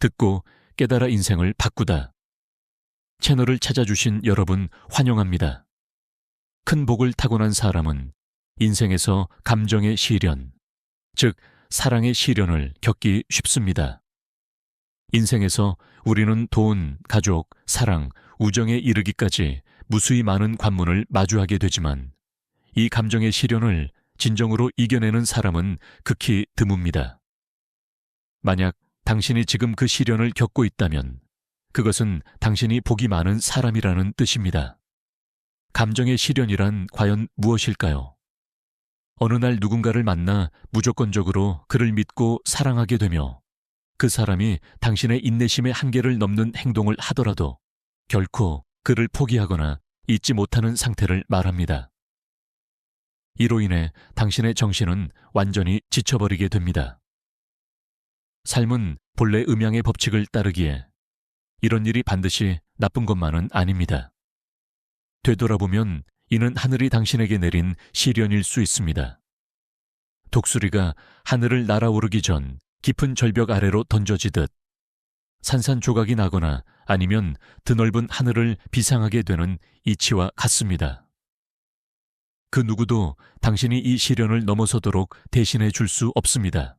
듣고 깨달아 인생을 바꾸다. 채널을 찾아주신 여러분 환영합니다. 큰 복을 타고난 사람은 인생에서 감정의 시련, 즉 사랑의 시련을 겪기 쉽습니다. 인생에서 우리는 돈, 가족, 사랑, 우정에 이르기까지 무수히 많은 관문을 마주하게 되지만 이 감정의 시련을 진정으로 이겨내는 사람은 극히 드뭅니다. 만약 당신이 지금 그 시련을 겪고 있다면 그것은 당신이 복이 많은 사람이라는 뜻입니다. 감정의 시련이란 과연 무엇일까요? 어느 날 누군가를 만나 무조건적으로 그를 믿고 사랑하게 되며 그 사람이 당신의 인내심의 한계를 넘는 행동을 하더라도 결코 그를 포기하거나 잊지 못하는 상태를 말합니다. 이로 인해 당신의 정신은 완전히 지쳐버리게 됩니다. 삶은 본래 음양의 법칙을 따르기에 이런 일이 반드시 나쁜 것만은 아닙니다. 되돌아보면 이는 하늘이 당신에게 내린 시련일 수 있습니다. 독수리가 하늘을 날아오르기 전 깊은 절벽 아래로 던져지듯 산산조각이 나거나 아니면 드넓은 하늘을 비상하게 되는 이치와 같습니다. 그 누구도 당신이 이 시련을 넘어서도록 대신해 줄 수 없습니다.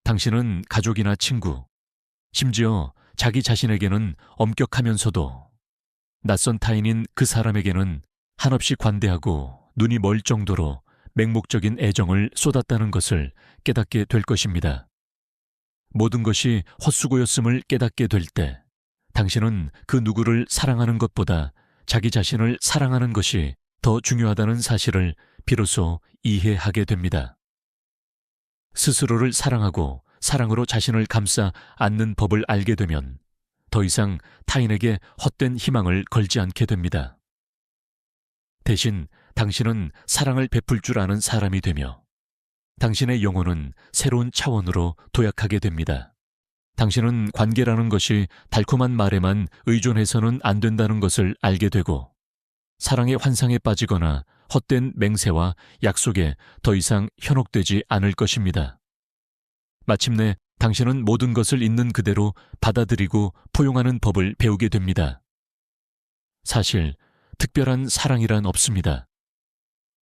당신은 가족이나 친구, 심지어 자기 자신에게는 엄격하면서도 낯선 타인인 그 사람에게는 한없이 관대하고 눈이 멀 정도로 맹목적인 애정을 쏟았다는 것을 깨닫게 될 것입니다. 모든 것이 헛수고였음을 깨닫게 될 때 당신은 그 누구를 사랑하는 것보다 자기 자신을 사랑하는 것이 더 중요하다는 사실을 비로소 이해하게 됩니다. 스스로를 사랑하고 사랑으로 자신을 감싸 안는 법을 알게 되면 더 이상 타인에게 헛된 희망을 걸지 않게 됩니다. 대신 당신은 사랑을 베풀 줄 아는 사람이 되며 당신의 영혼은 새로운 차원으로 도약하게 됩니다. 당신은 관계라는 것이 달콤한 말에만 의존해서는 안 된다는 것을 알게 되고 사랑의 환상에 빠지거나 헛된 맹세와 약속에 더 이상 현혹되지 않을 것입니다. 마침내 당신은 모든 것을 있는 그대로 받아들이고 포용하는 법을 배우게 됩니다. 사실 특별한 사랑이란 없습니다.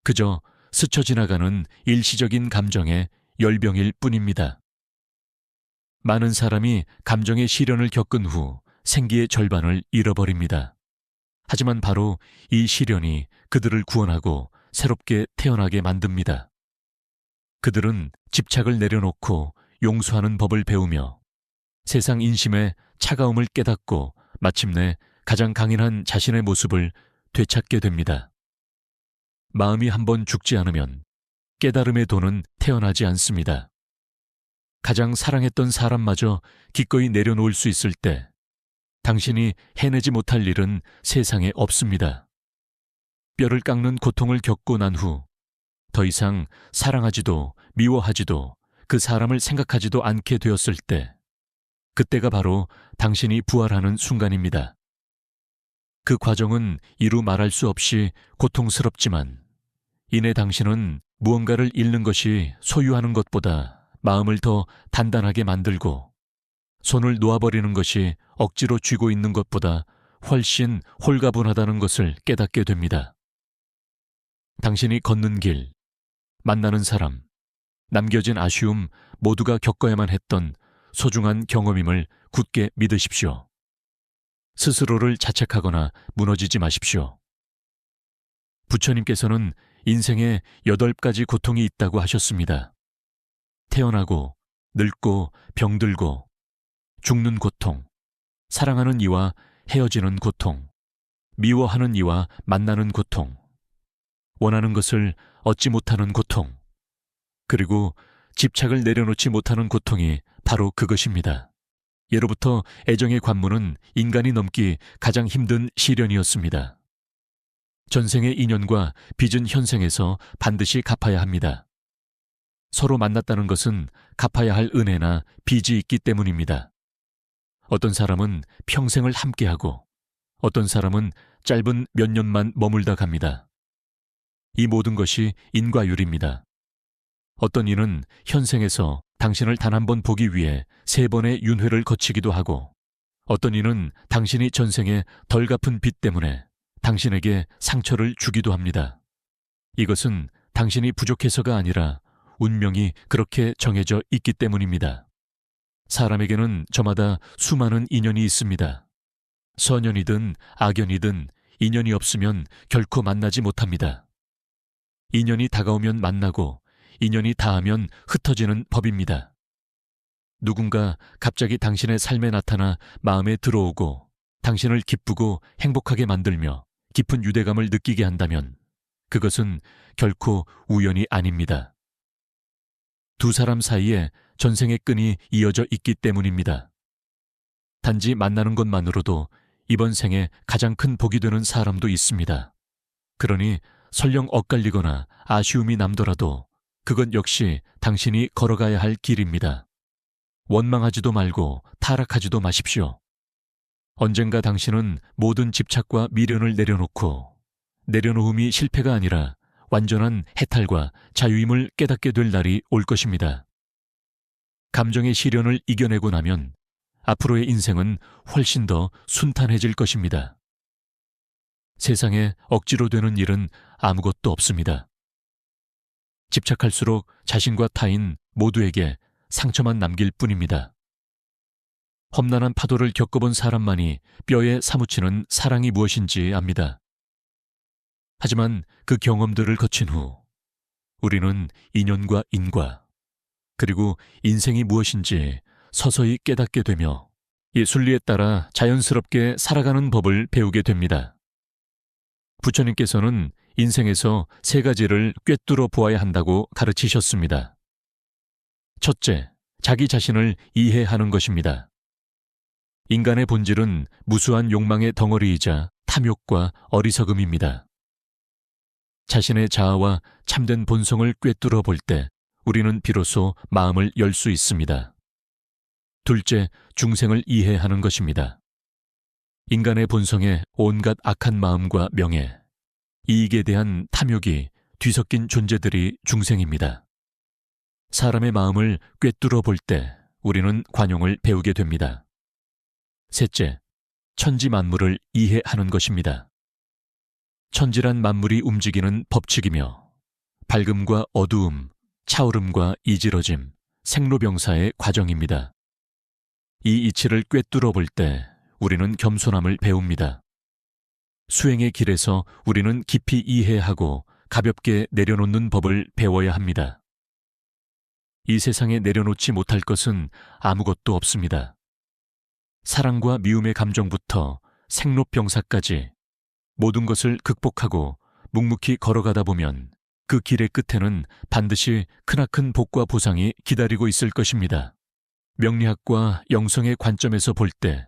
그저 스쳐 지나가는 일시적인 감정의 열병일 뿐입니다. 많은 사람이 감정의 시련을 겪은 후 생기의 절반을 잃어버립니다. 하지만 바로 이 시련이 그들을 구원하고 새롭게 태어나게 만듭니다. 그들은 집착을 내려놓고 용서하는 법을 배우며 세상 인심의 차가움을 깨닫고 마침내 가장 강인한 자신의 모습을 되찾게 됩니다. 마음이 한번 죽지 않으면 깨달음의 도는 태어나지 않습니다. 가장 사랑했던 사람마저 기꺼이 내려놓을 수 있을 때 당신이 해내지 못할 일은 세상에 없습니다. 뼈를 깎는 고통을 겪고 난 후 더 이상 사랑하지도 미워하지도 그 사람을 생각하지도 않게 되었을 때 그때가 바로 당신이 부활하는 순간입니다. 그 과정은 이루 말할 수 없이 고통스럽지만 이내 당신은 무언가를 잃는 것이 소유하는 것보다 마음을 더 단단하게 만들고 손을 놓아버리는 것이 억지로 쥐고 있는 것보다 훨씬 홀가분하다는 것을 깨닫게 됩니다. 당신이 걷는 길, 만나는 사람, 남겨진 아쉬움 모두가 겪어야만 했던 소중한 경험임을 굳게 믿으십시오. 스스로를 자책하거나 무너지지 마십시오. 부처님께서는 인생에 8가지 고통이 있다고 하셨습니다. 태어나고, 늙고, 병들고, 죽는 고통, 사랑하는 이와 헤어지는 고통, 미워하는 이와 만나는 고통, 원하는 것을 얻지 못하는 고통, 그리고 집착을 내려놓지 못하는 고통이 바로 그것입니다. 예로부터 애정의 관문은 인간이 넘기 가장 힘든 시련이었습니다. 전생의 인연과 빚은 현생에서 반드시 갚아야 합니다. 서로 만났다는 것은 갚아야 할 은혜나 빚이 있기 때문입니다. 어떤 사람은 평생을 함께하고 어떤 사람은 짧은 몇 년만 머물다 갑니다. 이 모든 것이 인과율입니다. 어떤 이는 현생에서 당신을 단 한 번 보기 위해 3번의 윤회를 거치기도 하고, 어떤 이는 당신이 전생에 덜 갚은 빚 때문에 당신에게 상처를 주기도 합니다. 이것은 당신이 부족해서가 아니라 운명이 그렇게 정해져 있기 때문입니다. 사람에게는 저마다 수많은 인연이 있습니다. 선연이든 악연이든 인연이 없으면 결코 만나지 못합니다. 인연이 다가오면 만나고 인연이 닿으면 흩어지는 법입니다. 누군가 갑자기 당신의 삶에 나타나 마음에 들어오고 당신을 기쁘고 행복하게 만들며 깊은 유대감을 느끼게 한다면 그것은 결코 우연이 아닙니다. 두 사람 사이에 전생의 끈이 이어져 있기 때문입니다. 단지 만나는 것만으로도 이번 생에 가장 큰 복이 되는 사람도 있습니다. 그러니 설령 엇갈리거나 아쉬움이 남더라도 그건 역시 당신이 걸어가야 할 길입니다. 원망하지도 말고 타락하지도 마십시오. 언젠가 당신은 모든 집착과 미련을 내려놓음이 실패가 아니라 완전한 해탈과 자유임을 깨닫게 될 날이 올 것입니다. 감정의 시련을 이겨내고 나면 앞으로의 인생은 훨씬 더 순탄해질 것입니다. 세상에 억지로 되는 일은 아무것도 없습니다. 집착할수록 자신과 타인 모두에게 상처만 남길 뿐입니다. 험난한 파도를 겪어본 사람만이 뼈에 사무치는 사랑이 무엇인지 압니다. 하지만 그 경험들을 거친 후 우리는 인연과 인과 그리고 인생이 무엇인지 서서히 깨닫게 되며 이 순리에 따라 자연스럽게 살아가는 법을 배우게 됩니다. 부처님께서는 인생에서 3가지를 꿰뚫어 보아야 한다고 가르치셨습니다. 첫째, 자기 자신을 이해하는 것입니다. 인간의 본질은 무수한 욕망의 덩어리이자 탐욕과 어리석음입니다. 자신의 자아와 참된 본성을 꿰뚫어 볼 때 우리는 비로소 마음을 열 수 있습니다. 둘째, 중생을 이해하는 것입니다. 인간의 본성에 온갖 악한 마음과 명예, 이익에 대한 탐욕이 뒤섞인 존재들이 중생입니다. 사람의 마음을 꿰뚫어 볼 때 우리는 관용을 배우게 됩니다. 셋째, 천지 만물을 이해하는 것입니다. 천지란 만물이 움직이는 법칙이며 밝음과 어두움, 차오름과 이지러짐, 생로병사의 과정입니다. 이 이치를 꿰뚫어 볼 때 우리는 겸손함을 배웁니다. 수행의 길에서 우리는 깊이 이해하고 가볍게 내려놓는 법을 배워야 합니다. 이 세상에 내려놓지 못할 것은 아무것도 없습니다. 사랑과 미움의 감정부터 생로병사까지 모든 것을 극복하고 묵묵히 걸어가다 보면 그 길의 끝에는 반드시 크나큰 복과 보상이 기다리고 있을 것입니다. 명리학과 영성의 관점에서 볼 때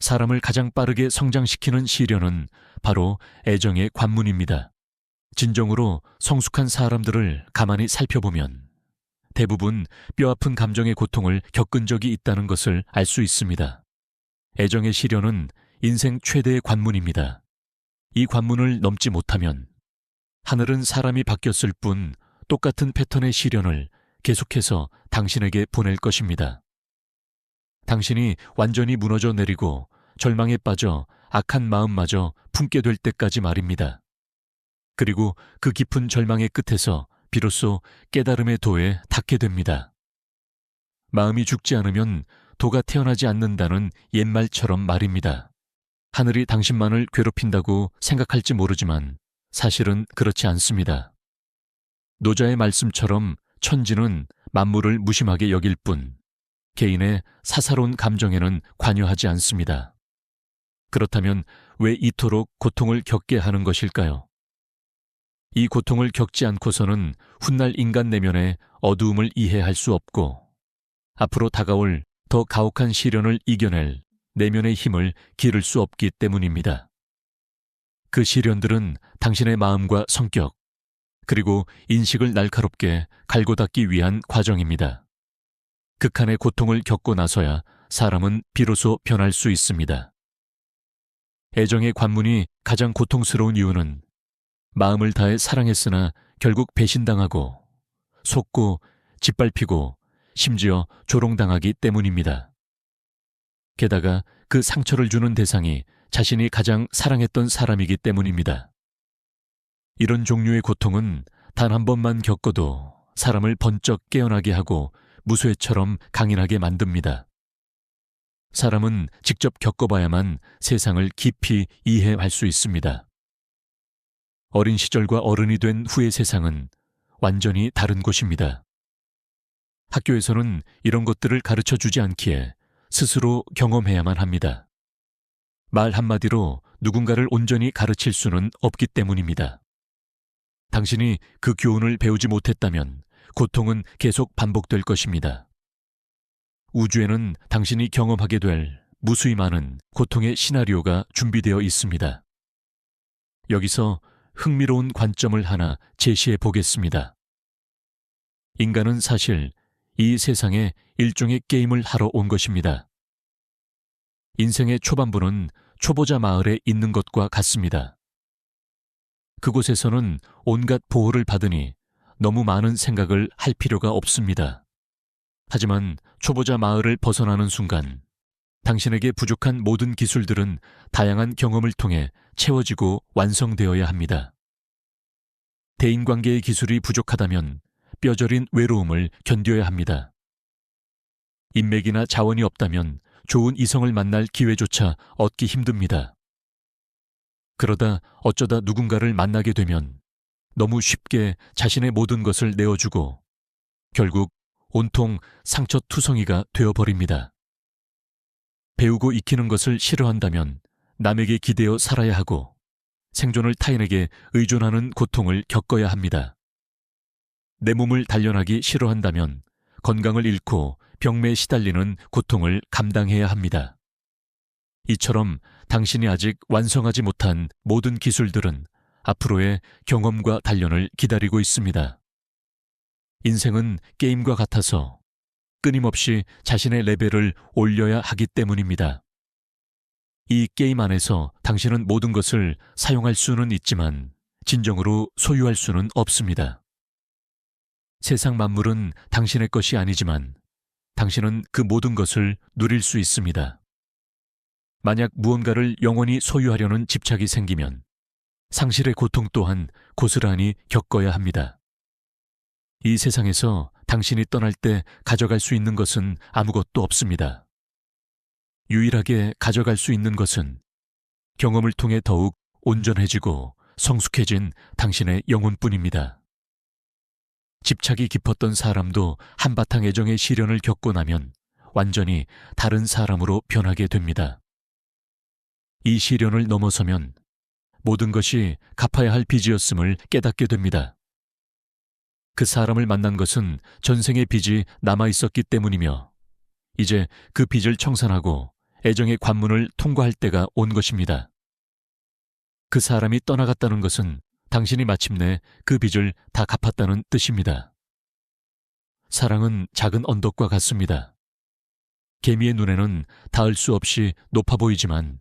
사람을 가장 빠르게 성장시키는 시련은 바로 애정의 관문입니다. 진정으로 성숙한 사람들을 가만히 살펴보면 대부분 뼈아픈 감정의 고통을 겪은 적이 있다는 것을 알 수 있습니다. 애정의 시련은 인생 최대의 관문입니다. 이 관문을 넘지 못하면 하늘은 사람이 바뀌었을 뿐 똑같은 패턴의 시련을 계속해서 당신에게 보낼 것입니다. 당신이 완전히 무너져 내리고 절망에 빠져 악한 마음마저 품게 될 때까지 말입니다. 그리고 그 깊은 절망의 끝에서 비로소 깨달음의 도에 닿게 됩니다. 마음이 죽지 않으면 도가 태어나지 않는다는 옛말처럼 말입니다. 하늘이 당신만을 괴롭힌다고 생각할지 모르지만 사실은 그렇지 않습니다. 노자의 말씀처럼 천지는 만물을 무심하게 여길 뿐 개인의 사사로운 감정에는 관여하지 않습니다. 그렇다면 왜 이토록 고통을 겪게 하는 것일까요? 이 고통을 겪지 않고서는 훗날 인간 내면의 어두움을 이해할 수 없고 앞으로 다가올 더 가혹한 시련을 이겨낼 내면의 힘을 기를 수 없기 때문입니다. 그 시련들은 당신의 마음과 성격, 그리고 인식을 날카롭게 갈고 닦기 위한 과정입니다. 극한의 고통을 겪고 나서야 사람은 비로소 변할 수 있습니다. 애정의 관문이 가장 고통스러운 이유는 마음을 다해 사랑했으나 결국 배신당하고 속고 짓밟히고 심지어 조롱당하기 때문입니다. 게다가 그 상처를 주는 대상이 자신이 가장 사랑했던 사람이기 때문입니다. 이런 종류의 고통은 단 한 번만 겪어도 사람을 번쩍 깨어나게 하고 무쇠처럼 강인하게 만듭니다. 사람은 직접 겪어봐야만 세상을 깊이 이해할 수 있습니다. 어린 시절과 어른이 된 후의 세상은 완전히 다른 곳입니다. 학교에서는 이런 것들을 가르쳐 주지 않기에 스스로 경험해야만 합니다. 말 한마디로 누군가를 온전히 가르칠 수는 없기 때문입니다. 당신이 그 교훈을 배우지 못했다면 고통은 계속 반복될 것입니다. 우주에는 당신이 경험하게 될 무수히 많은 고통의 시나리오가 준비되어 있습니다. 여기서 흥미로운 관점을 하나 제시해 보겠습니다. 인간은 사실 이 세상에 일종의 게임을 하러 온 것입니다. 인생의 초반부는 초보자 마을에 있는 것과 같습니다. 그곳에서는 온갖 보호를 받으니 너무 많은 생각을 할 필요가 없습니다. 하지만 초보자 마을을 벗어나는 순간 당신에게 부족한 모든 기술들은 다양한 경험을 통해 채워지고 완성되어야 합니다. 대인관계의 기술이 부족하다면 뼈저린 외로움을 견뎌야 합니다. 인맥이나 자원이 없다면 좋은 이성을 만날 기회조차 얻기 힘듭니다. 그러다 어쩌다 누군가를 만나게 되면 너무 쉽게 자신의 모든 것을 내어주고 결국 온통 상처투성이가 되어버립니다. 배우고 익히는 것을 싫어한다면 남에게 기대어 살아야 하고 생존을 타인에게 의존하는 고통을 겪어야 합니다. 내 몸을 단련하기 싫어한다면 건강을 잃고 병매에 시달리는 고통을 감당해야 합니다. 이처럼 당신이 아직 완성하지 못한 모든 기술들은 앞으로의 경험과 단련을 기다리고 있습니다. 인생은 게임과 같아서 끊임없이 자신의 레벨을 올려야 하기 때문입니다. 이 게임 안에서 당신은 모든 것을 사용할 수는 있지만 진정으로 소유할 수는 없습니다. 세상 만물은 당신의 것이 아니지만 당신은 그 모든 것을 누릴 수 있습니다. 만약 무언가를 영원히 소유하려는 집착이 생기면 상실의 고통 또한 고스란히 겪어야 합니다. 이 세상에서 당신이 떠날 때 가져갈 수 있는 것은 아무것도 없습니다. 유일하게 가져갈 수 있는 것은 경험을 통해 더욱 온전해지고 성숙해진 당신의 영혼뿐입니다. 집착이 깊었던 사람도 한바탕 애정의 시련을 겪고 나면 완전히 다른 사람으로 변하게 됩니다. 이 시련을 넘어서면 모든 것이 갚아야 할 빚이었음을 깨닫게 됩니다. 그 사람을 만난 것은 전생의 빚이 남아있었기 때문이며 이제 그 빚을 청산하고 애정의 관문을 통과할 때가 온 것입니다. 그 사람이 떠나갔다는 것은 당신이 마침내 그 빚을 다 갚았다는 뜻입니다. 사랑은 작은 언덕과 같습니다. 개미의 눈에는 닿을 수 없이 높아 보이지만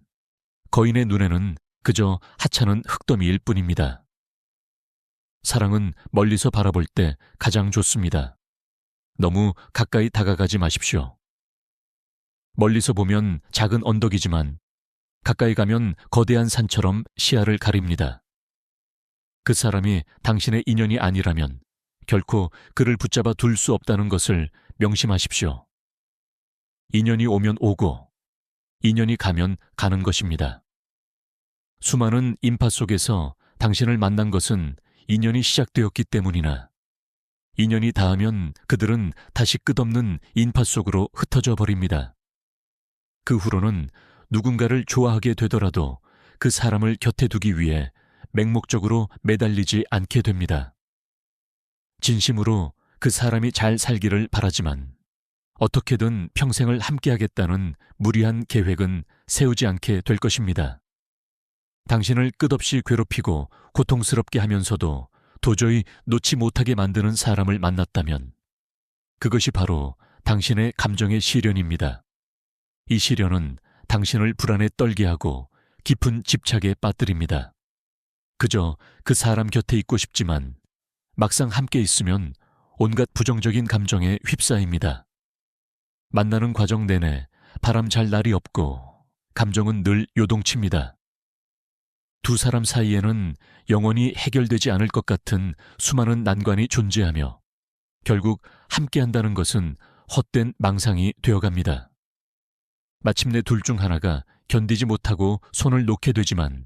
거인의 눈에는 그저 하찮은 흙더미일 뿐입니다. 사랑은 멀리서 바라볼 때 가장 좋습니다. 너무 가까이 다가가지 마십시오. 멀리서 보면 작은 언덕이지만 가까이 가면 거대한 산처럼 시야를 가립니다. 그 사람이 당신의 인연이 아니라면 결코 그를 붙잡아 둘 수 없다는 것을 명심하십시오. 인연이 오면 오고 인연이 가면 가는 것입니다. 수많은 인파 속에서 당신을 만난 것은 인연이 시작되었기 때문이나 인연이 닿으면 그들은 다시 끝없는 인파 속으로 흩어져 버립니다. 그 후로는 누군가를 좋아하게 되더라도 그 사람을 곁에 두기 위해 맹목적으로 매달리지 않게 됩니다. 진심으로 그 사람이 잘 살기를 바라지만 어떻게든 평생을 함께하겠다는 무리한 계획은 세우지 않게 될 것입니다. 당신을 끝없이 괴롭히고 고통스럽게 하면서도 도저히 놓지 못하게 만드는 사람을 만났다면 그것이 바로 당신의 감정의 시련입니다. 이 시련은 당신을 불안에 떨게 하고 깊은 집착에 빠뜨립니다. 그저 그 사람 곁에 있고 싶지만 막상 함께 있으면 온갖 부정적인 감정에 휩싸입니다. 만나는 과정 내내 바람 잘 날이 없고 감정은 늘 요동칩니다. 두 사람 사이에는 영원히 해결되지 않을 것 같은 수많은 난관이 존재하며 결국 함께한다는 것은 헛된 망상이 되어갑니다. 마침내 둘 중 하나가 견디지 못하고 손을 놓게 되지만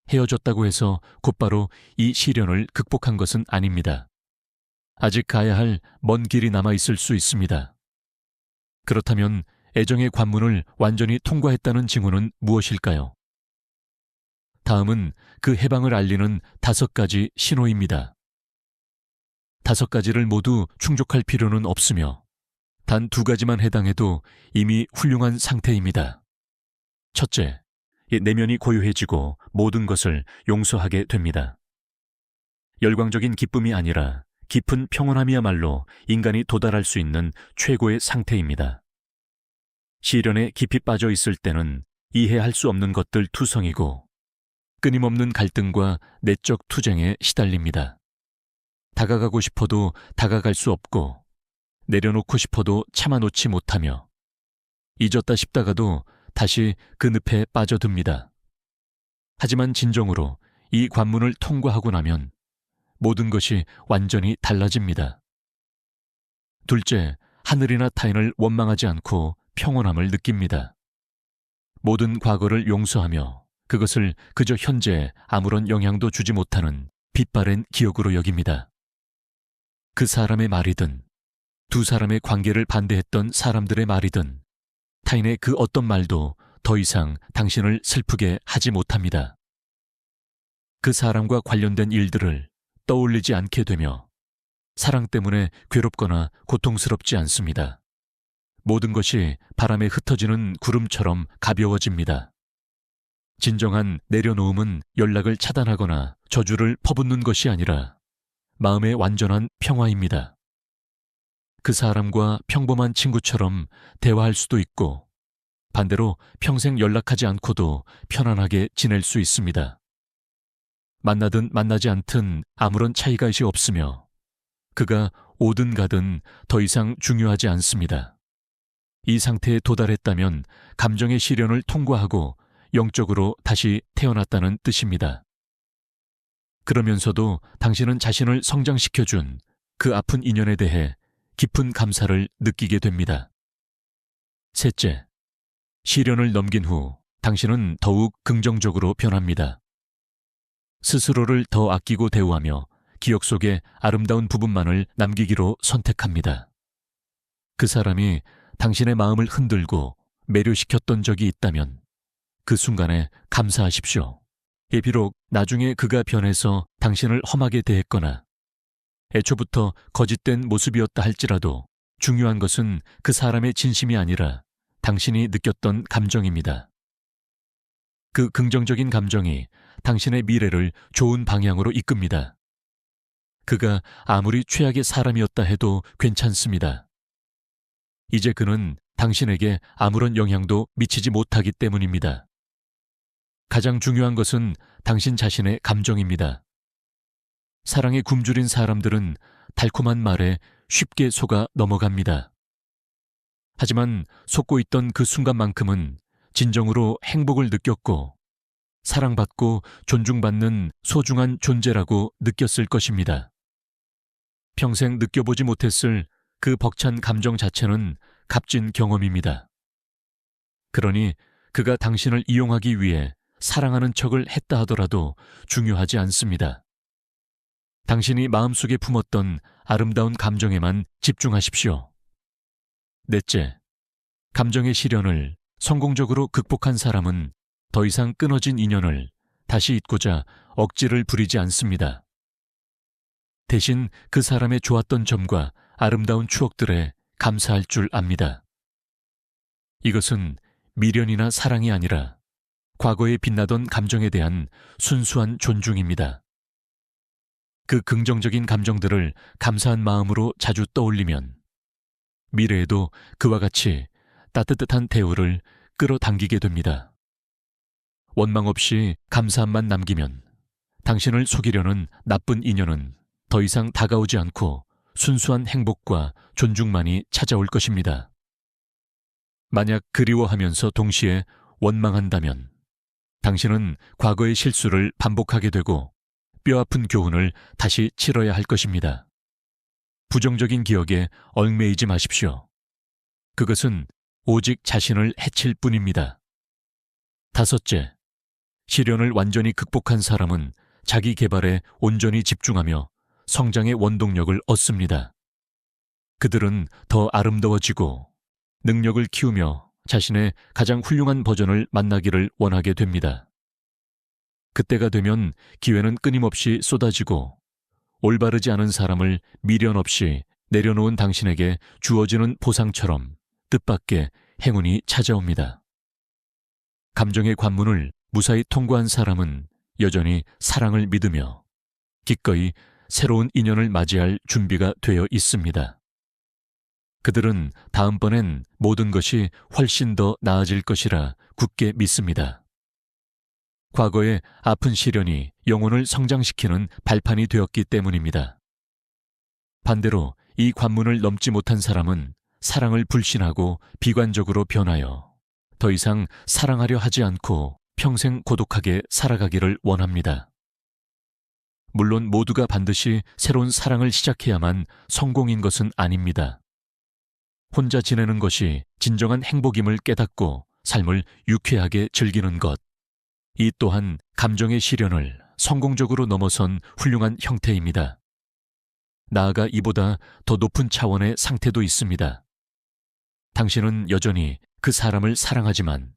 헤어졌다고 해서 곧바로 이 시련을 극복한 것은 아닙니다. 아직 가야 할 먼 길이 남아 있을 수 있습니다. 그렇다면 애정의 관문을 완전히 통과했다는 징후는 무엇일까요? 다음은 그 해방을 알리는 5가지 신호입니다. 5가지를 모두 충족할 필요는 없으며 단 2가지만 해당해도 이미 훌륭한 상태입니다. 첫째, 내면이 고요해지고 모든 것을 용서하게 됩니다. 열광적인 기쁨이 아니라 깊은 평온함이야말로 인간이 도달할 수 있는 최고의 상태입니다. 시련에 깊이 빠져 있을 때는 이해할 수 없는 것들 투성이고 끊임없는 갈등과 내적 투쟁에 시달립니다. 다가가고 싶어도 다가갈 수 없고 내려놓고 싶어도 참아놓지 못하며 잊었다 싶다가도 다시 그 늪에 빠져듭니다. 하지만 진정으로 이 관문을 통과하고 나면 모든 것이 완전히 달라집니다. 둘째, 하늘이나 타인을 원망하지 않고 평온함을 느낍니다. 모든 과거를 용서하며 그것을 그저 현재에 아무런 영향도 주지 못하는 빛바랜 기억으로 여깁니다. 그 사람의 말이든 두 사람의 관계를 반대했던 사람들의 말이든 타인의 그 어떤 말도 더 이상 당신을 슬프게 하지 못합니다. 그 사람과 관련된 일들을 떠올리지 않게 되며 사랑 때문에 괴롭거나 고통스럽지 않습니다. 모든 것이 바람에 흩어지는 구름처럼 가벼워집니다. 진정한 내려놓음은 연락을 차단하거나 저주를 퍼붓는 것이 아니라 마음의 완전한 평화입니다. 그 사람과 평범한 친구처럼 대화할 수도 있고 반대로 평생 연락하지 않고도 편안하게 지낼 수 있습니다. 만나든 만나지 않든 아무런 차이가 없으며 그가 오든 가든 더 이상 중요하지 않습니다. 이 상태에 도달했다면 감정의 시련을 통과하고 영적으로 다시 태어났다는 뜻입니다. 그러면서도 당신은 자신을 성장시켜준 그 아픈 인연에 대해 깊은 감사를 느끼게 됩니다. 셋째, 시련을 넘긴 후 당신은 더욱 긍정적으로 변합니다. 스스로를 더 아끼고 대우하며 기억 속에 아름다운 부분만을 남기기로 선택합니다. 그 사람이 당신의 마음을 흔들고 매료시켰던 적이 있다면 그 순간에 감사하십시오. 비록 나중에 그가 변해서 당신을 험하게 대했거나 애초부터 거짓된 모습이었다 할지라도 중요한 것은 그 사람의 진심이 아니라 당신이 느꼈던 감정입니다. 그 긍정적인 감정이 당신의 미래를 좋은 방향으로 이끕니다. 그가 아무리 최악의 사람이었다 해도 괜찮습니다. 이제 그는 당신에게 아무런 영향도 미치지 못하기 때문입니다. 가장 중요한 것은 당신 자신의 감정입니다. 사랑에 굶주린 사람들은 달콤한 말에 쉽게 속아 넘어갑니다. 하지만 속고 있던 그 순간만큼은 진정으로 행복을 느꼈고 사랑받고 존중받는 소중한 존재라고 느꼈을 것입니다. 평생 느껴보지 못했을 그 벅찬 감정 자체는 값진 경험입니다. 그러니 그가 당신을 이용하기 위해 사랑하는 척을 했다 하더라도 중요하지 않습니다. 당신이 마음속에 품었던 아름다운 감정에만 집중하십시오. 넷째, 감정의 시련을 성공적으로 극복한 사람은 더 이상 끊어진 인연을 다시 잇고자 억지를 부리지 않습니다. 대신 그 사람의 좋았던 점과 아름다운 추억들에 감사할 줄 압니다. 이것은 미련이나 사랑이 아니라 과거에 빛나던 감정에 대한 순수한 존중입니다. 그 긍정적인 감정들을 감사한 마음으로 자주 떠올리면 미래에도 그와 같이 따뜻한 대우를 끌어당기게 됩니다. 원망 없이 감사함만 남기면 당신을 속이려는 나쁜 인연은 더 이상 다가오지 않고 순수한 행복과 존중만이 찾아올 것입니다. 만약 그리워하면서 동시에 원망한다면 당신은 과거의 실수를 반복하게 되고 뼈아픈 교훈을 다시 치러야 할 것입니다. 부정적인 기억에 얽매이지 마십시오. 그것은 오직 자신을 해칠 뿐입니다. 다섯째, 시련을 완전히 극복한 사람은 자기 개발에 온전히 집중하며 성장의 원동력을 얻습니다. 그들은 더 아름다워지고 능력을 키우며 자신의 가장 훌륭한 버전을 만나기를 원하게 됩니다. 그때가 되면 기회는 끊임없이 쏟아지고 올바르지 않은 사람을 미련 없이 내려놓은 당신에게 주어지는 보상처럼 뜻밖의 행운이 찾아옵니다. 감정의 관문을 무사히 통과한 사람은 여전히 사랑을 믿으며 기꺼이 새로운 인연을 맞이할 준비가 되어 있습니다. 그들은 다음번엔 모든 것이 훨씬 더 나아질 것이라 굳게 믿습니다. 과거의 아픈 시련이 영혼을 성장시키는 발판이 되었기 때문입니다. 반대로 이 관문을 넘지 못한 사람은 사랑을 불신하고 비관적으로 변하여 더 이상 사랑하려 하지 않고 평생 고독하게 살아가기를 원합니다. 물론 모두가 반드시 새로운 사랑을 시작해야만 성공인 것은 아닙니다. 혼자 지내는 것이 진정한 행복임을 깨닫고 삶을 유쾌하게 즐기는 것, 이 또한 감정의 시련을 성공적으로 넘어선 훌륭한 형태입니다. 나아가 이보다 더 높은 차원의 상태도 있습니다. 당신은 여전히 그 사람을 사랑하지만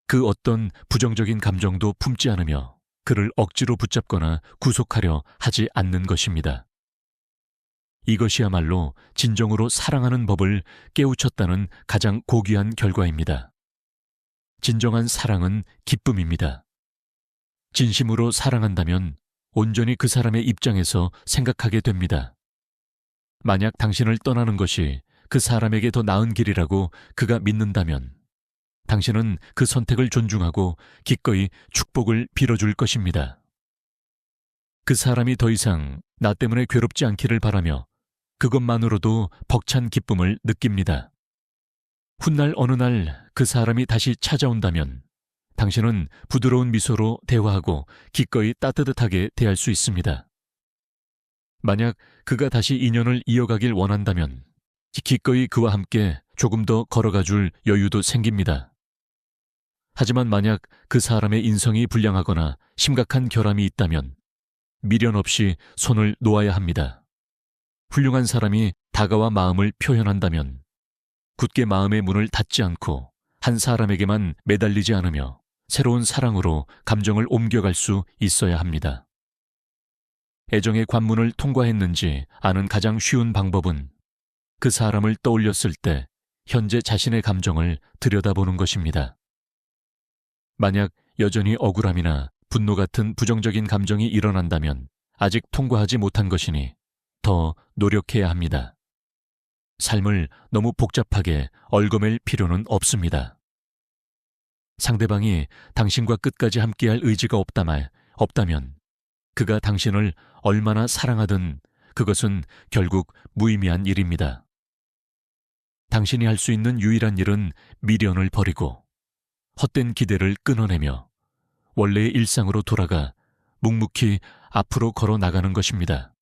그 어떤 부정적인 감정도 품지 않으며 그를 억지로 붙잡거나 구속하려 하지 않는 것입니다. 이것이야말로 진정으로 사랑하는 법을 깨우쳤다는 가장 고귀한 결과입니다. 진정한 사랑은 기쁨입니다. 진심으로 사랑한다면 온전히 그 사람의 입장에서 생각하게 됩니다. 만약 당신을 떠나는 것이 그 사람에게 더 나은 길이라고 그가 믿는다면 당신은 그 선택을 존중하고 기꺼이 축복을 빌어줄 것입니다. 그 사람이 더 이상 나 때문에 괴롭지 않기를 바라며 그것만으로도 벅찬 기쁨을 느낍니다. 훗날 어느 날 그 사람이 다시 찾아온다면 당신은 부드러운 미소로 대화하고 기꺼이 따뜻하게 대할 수 있습니다. 만약 그가 다시 인연을 이어가길 원한다면 기꺼이 그와 함께 조금 더 걸어가 줄 여유도 생깁니다. 하지만 만약 그 사람의 인성이 불량하거나 심각한 결함이 있다면 미련 없이 손을 놓아야 합니다. 훌륭한 사람이 다가와 마음을 표현한다면 굳게 마음의 문을 닫지 않고 한 사람에게만 매달리지 않으며 새로운 사랑으로 감정을 옮겨갈 수 있어야 합니다. 애정의 관문을 통과했는지 아는 가장 쉬운 방법은 그 사람을 떠올렸을 때 현재 자신의 감정을 들여다보는 것입니다. 만약 여전히 억울함이나 분노 같은 부정적인 감정이 일어난다면 아직 통과하지 못한 것이니 더 노력해야 합니다. 삶을 너무 복잡하게 얽어맬 필요는 없습니다. 상대방이 당신과 끝까지 함께할 의지가 없다면 그가 당신을 얼마나 사랑하든 그것은 결국 무의미한 일입니다. 당신이 할 수 있는 유일한 일은 미련을 버리고 헛된 기대를 끊어내며 원래의 일상으로 돌아가 묵묵히 앞으로 걸어 나가는 것입니다.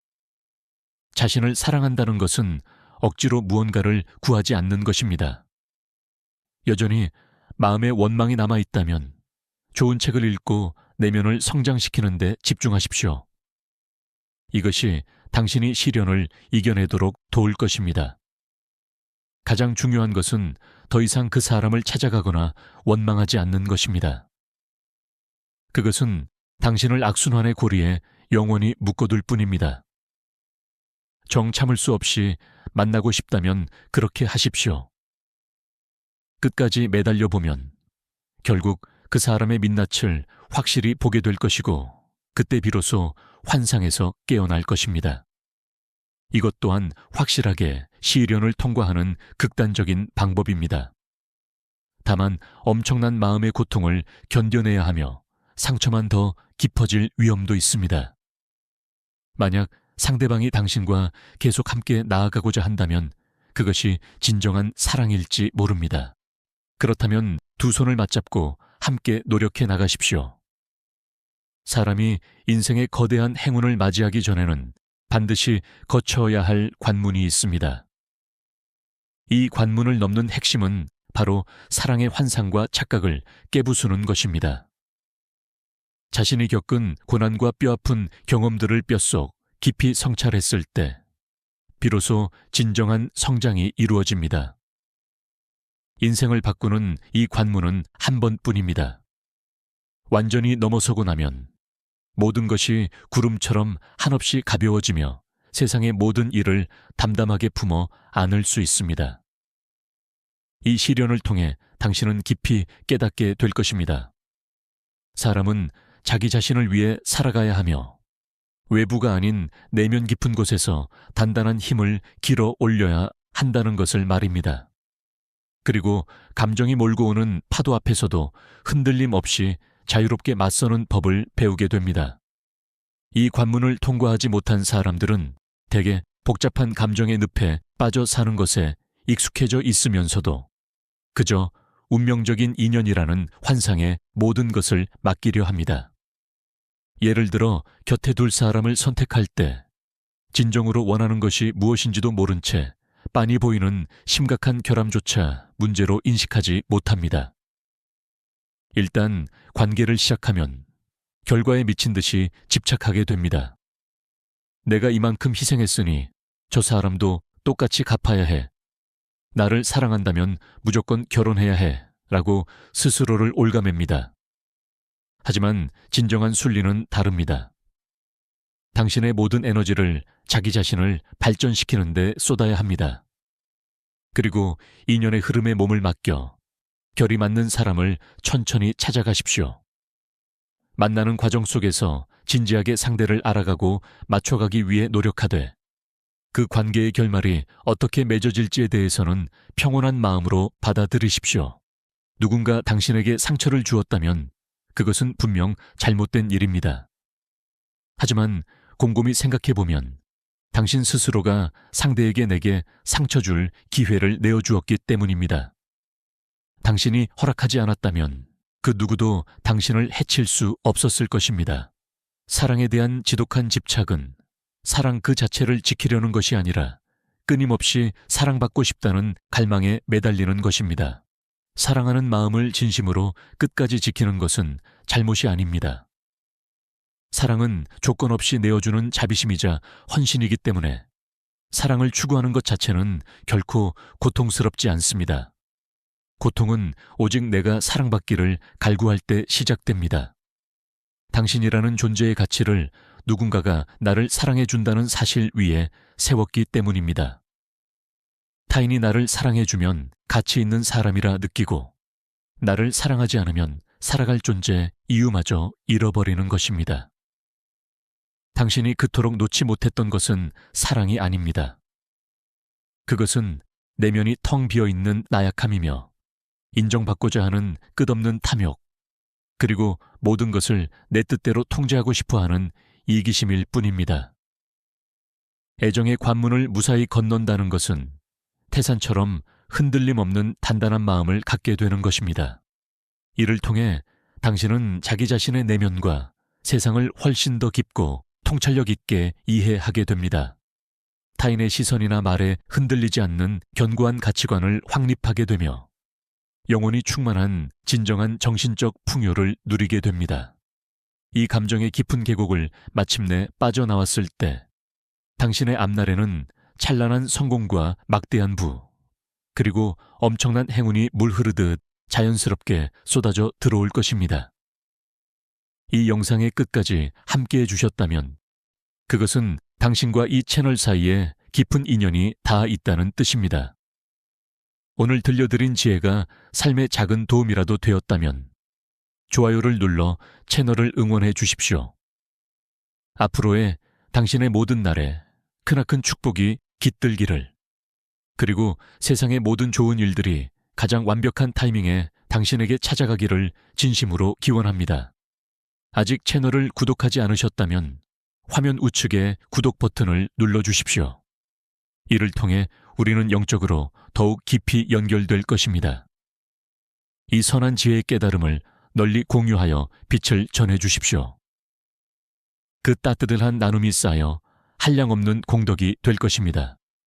자신을 사랑한다는 것은 억지로 무언가를 구하지 않는 것입니다. 여전히 마음에 원망이 남아 있다면 좋은 책을 읽고 내면을 성장시키는 데 집중하십시오. 이것이 당신이 시련을 이겨내도록 도울 것입니다. 가장 중요한 것은 더 이상 그 사람을 찾아가거나 원망하지 않는 것입니다. 그것은 당신을 악순환의 고리에 영원히 묶어둘 뿐입니다. 정 참을 수 없이 만나고 싶다면 그렇게 하십시오. 끝까지 매달려 보면 결국 그 사람의 민낯을 확실히 보게 될 것이고 그때 비로소 환상에서 깨어날 것입니다. 이것 또한 확실하게 시련을 통과하는 극단적인 방법입니다. 다만 엄청난 마음의 고통을 견뎌내야 하며 상처만 더 깊어질 위험도 있습니다. 만약 상대방이 당신과 계속 함께 나아가고자 한다면 그것이 진정한 사랑일지 모릅니다. 그렇다면 두 손을 맞잡고 함께 노력해 나가십시오. 사람이 인생의 거대한 행운을 맞이하기 전에는 반드시 거쳐야 할 관문이 있습니다. 이 관문을 넘는 핵심은 바로 사랑의 환상과 착각을 깨부수는 것입니다. 자신이 겪은 고난과 뼈아픈 경험들을 뼛속 깊이 성찰했을 때 비로소 진정한 성장이 이루어집니다. 인생을 바꾸는 이 관문은 한 번뿐입니다. 완전히 넘어서고 나면 모든 것이 구름처럼 한없이 가벼워지며 세상의 모든 일을 담담하게 품어 안을 수 있습니다. 이 시련을 통해 당신은 깊이 깨닫게 될 것입니다. 사람은 자기 자신을 위해 살아가야 하며 외부가 아닌 내면 깊은 곳에서 단단한 힘을 길어 올려야 한다는 것을 말입니다. 그리고 감정이 몰고 오는 파도 앞에서도 흔들림 없이 자유롭게 맞서는 법을 배우게 됩니다. 이 관문을 통과하지 못한 사람들은 대개 복잡한 감정의 늪에 빠져 사는 것에 익숙해져 있으면서도 그저 운명적인 인연이라는 환상에 모든 것을 맡기려 합니다. 예를 들어 곁에 둘 사람을 선택할 때 진정으로 원하는 것이 무엇인지도 모른 채 빤히 보이는 심각한 결함조차 문제로 인식하지 못합니다. 일단 관계를 시작하면 결과에 미친 듯이 집착하게 됩니다. 내가 이만큼 희생했으니 저 사람도 똑같이 갚아야 해. 나를 사랑한다면 무조건 결혼해야 해. 라고 스스로를 옭아맵니다. 하지만 진정한 순리는 다릅니다. 당신의 모든 에너지를 자기 자신을 발전시키는 데 쏟아야 합니다. 그리고 인연의 흐름에 몸을 맡겨 결이 맞는 사람을 천천히 찾아가십시오. 만나는 과정 속에서 진지하게 상대를 알아가고 맞춰가기 위해 노력하되 그 관계의 결말이 어떻게 맺어질지에 대해서는 평온한 마음으로 받아들이십시오. 누군가 당신에게 상처를 주었다면 그것은 분명 잘못된 일입니다. 하지만 곰곰이 생각해보면 당신 스스로가 상대에게 내게 상처 줄 기회를 내어주었기 때문입니다. 당신이 허락하지 않았다면 그 누구도 당신을 해칠 수 없었을 것입니다. 사랑에 대한 지독한 집착은 사랑 그 자체를 지키려는 것이 아니라 끊임없이 사랑받고 싶다는 갈망에 매달리는 것입니다. 사랑하는 마음을 진심으로 끝까지 지키는 것은 잘못이 아닙니다. 사랑은 조건 없이 내어주는 자비심이자 헌신이기 때문에 사랑을 추구하는 것 자체는 결코 고통스럽지 않습니다. 고통은 오직 내가 사랑받기를 갈구할 때 시작됩니다. 당신이라는 존재의 가치를 누군가가 나를 사랑해준다는 사실 위에 세웠기 때문입니다. 타인이 나를 사랑해주면 가치 있는 사람이라 느끼고 나를 사랑하지 않으면 살아갈 존재 이유마저 잃어버리는 것입니다. 당신이 그토록 놓지 못했던 것은 사랑이 아닙니다. 그것은 내면이 텅 비어있는 나약함이며 인정받고자 하는 끝없는 탐욕, 그리고 모든 것을 내 뜻대로 통제하고 싶어하는 이기심일 뿐입니다. 애정의 관문을 무사히 건넌다는 것은 태산처럼 흔들림 없는 단단한 마음을 갖게 되는 것입니다. 이를 통해 당신은 자기 자신의 내면과 세상을 훨씬 더 깊고 통찰력 있게 이해하게 됩니다. 타인의 시선이나 말에 흔들리지 않는 견고한 가치관을 확립하게 되며 영혼이 충만한 진정한 정신적 풍요를 누리게 됩니다. 이 감정의 깊은 계곡을 마침내 빠져나왔을 때 당신의 앞날에는 찬란한 성공과 막대한 부, 그리고 엄청난 행운이 물 흐르듯 자연스럽게 쏟아져 들어올 것입니다. 이 영상의 끝까지 함께해 주셨다면 그것은 당신과 이 채널 사이에 깊은 인연이 닿아 있다는 뜻입니다. 오늘 들려드린 지혜가 삶의 작은 도움이라도 되었다면 좋아요를 눌러 채널을 응원해 주십시오. 앞으로의 당신의 모든 날에 크나큰 축복이 깃들기를, 그리고 세상의 모든 좋은 일들이 가장 완벽한 타이밍에 당신에게 찾아가기를 진심으로 기원합니다. 아직 채널을 구독하지 않으셨다면 화면 우측에 구독 버튼을 눌러주십시오. 이를 통해 우리는 영적으로 더욱 깊이 연결될 것입니다. 이 선한 지혜의 깨달음을 널리 공유하여 빛을 전해 주십시오. 그 따뜻한 나눔이 쌓여 한량없는 공덕이 될 것입니다.